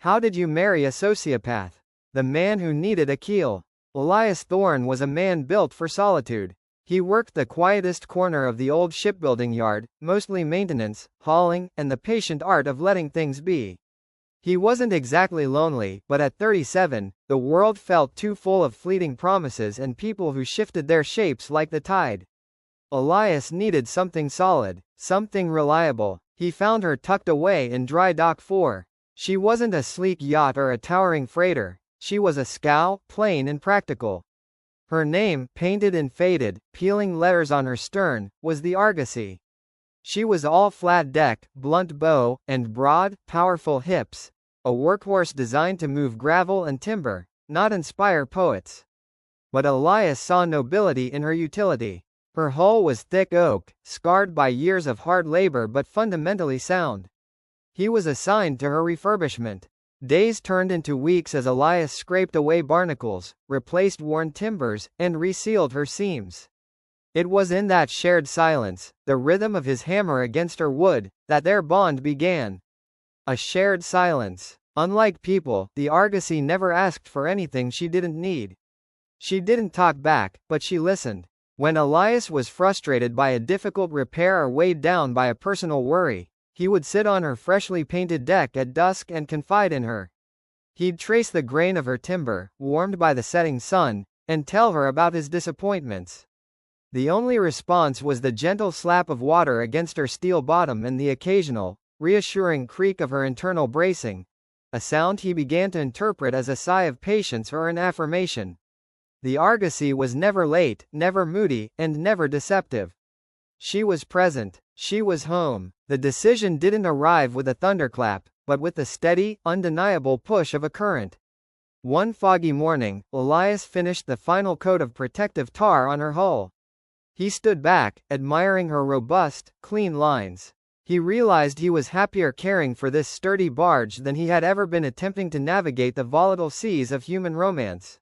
How did you marry a sociopath? The man who needed a keel. Elias Thorne was a man built for solitude. He worked the quietest corner of the old shipbuilding yard, mostly maintenance, hauling, and the patient art of letting things be. He wasn't exactly lonely, but at 37, the world felt too full of fleeting promises and people who shifted their shapes like the tide. Elias needed something solid, something reliable. He found her tucked away in Dry Dock 4. She wasn't a sleek yacht or a towering freighter. She was a scow, plain and practical. Her name, painted in faded, peeling letters on her stern, was the Argosy. She was all flat deck, blunt bow, and broad, powerful hips. A workhorse designed to move gravel and timber, not inspire poets. But Elias saw nobility in her utility. Her hull was thick oak, scarred by years of hard labor but fundamentally sound. He was assigned to her refurbishment. Days turned into weeks as Elias scraped away barnacles, replaced worn timbers, and resealed her seams. It was in that shared silence, the rhythm of his hammer against her wood, that their bond began. A shared silence. Unlike people, the Argosy never asked for anything she didn't need. She didn't talk back, but she listened. When Elias was frustrated by a difficult repair or weighed down by a personal worry, he would sit on her freshly painted deck at dusk and confide in her. He'd trace the grain of her timber, warmed by the setting sun, and tell her about his disappointments. The only response was the gentle slap of water against her steel bottom and the occasional, reassuring creak of her internal bracing, a sound he began to interpret as a sigh of patience or an affirmation. The Argosy was never late, never moody, and never deceptive. She was present. She was home. The decision didn't arrive with a thunderclap, but with the steady, undeniable push of a current. One foggy morning, Elias finished the final coat of protective tar on her hull. He stood back, admiring her robust, clean lines. He realized he was happier caring for this sturdy barge than he had ever been attempting to navigate the volatile seas of human romance.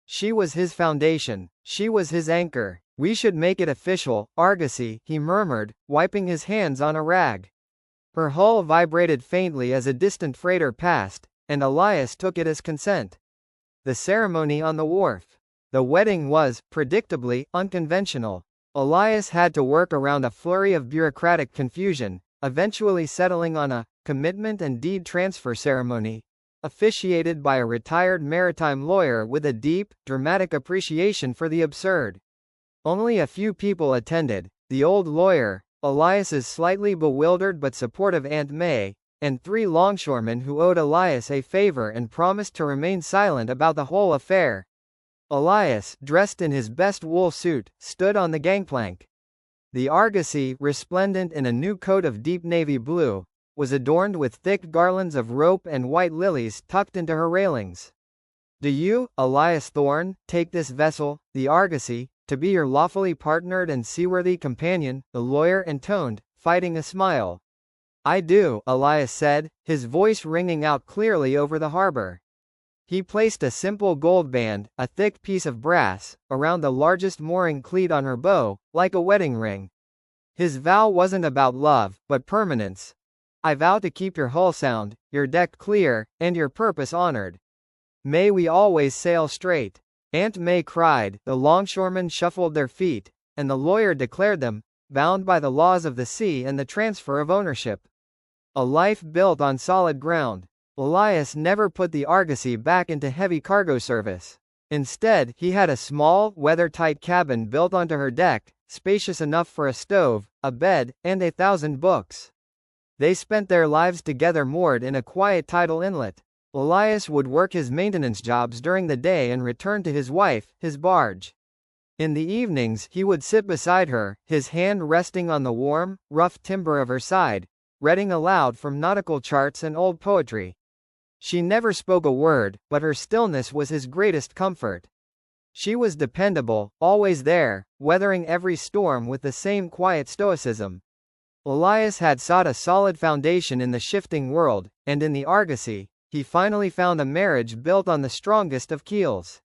She was his foundation. She was his anchor. We should make it official, Argosy, he murmured, wiping his hands on a rag. Her hull vibrated faintly as a distant freighter passed, and Elias took it as consent. The ceremony on the wharf. The wedding was, predictably, unconventional. Elias had to work around a flurry of bureaucratic confusion, eventually settling on a commitment and deed transfer ceremony, officiated by a retired maritime lawyer with a deep, dramatic appreciation for the absurd. Only a few people attended: the old lawyer, Elias's slightly bewildered but supportive Aunt May, and 3 longshoremen who owed Elias a favor and promised to remain silent about the whole affair. Elias, dressed in his best wool suit, stood on the gangplank. The Argosy, resplendent in a new coat of deep navy blue, was adorned with thick garlands of rope and white lilies tucked into her railings. "Do you, Elias Thorne, take this vessel, the Argosy, to be your lawfully partnered and seaworthy companion?" the lawyer intoned, fighting a smile. "I do," Elias said, his voice ringing out clearly over the harbor. He placed a simple gold band, a thick piece of brass, around the largest mooring cleat on her bow, like a wedding ring. His vow wasn't about love, but permanence. "I vow to keep your hull sound, your deck clear, and your purpose honored. May we always sail straight." Aunt May cried, the longshoremen shuffled their feet, and the lawyer declared them bound by the laws of the sea and the transfer of ownership. A life built on solid ground. Elias never put the Argosy back into heavy cargo service. Instead, he had a small, weather-tight cabin built onto her deck, spacious enough for a stove, a bed, and 1,000 books. They spent their lives together moored in a quiet tidal inlet. Elias would work his maintenance jobs during the day and return to his wife, his barge. In the evenings, he would sit beside her, his hand resting on the warm, rough timber of her side, reading aloud from nautical charts and old poetry. She never spoke a word, but her stillness was his greatest comfort. She was dependable, always there, weathering every storm with the same quiet stoicism. Elias had sought a solid foundation in the shifting world, and in the Argosy, he finally found a marriage built on the strongest of keels.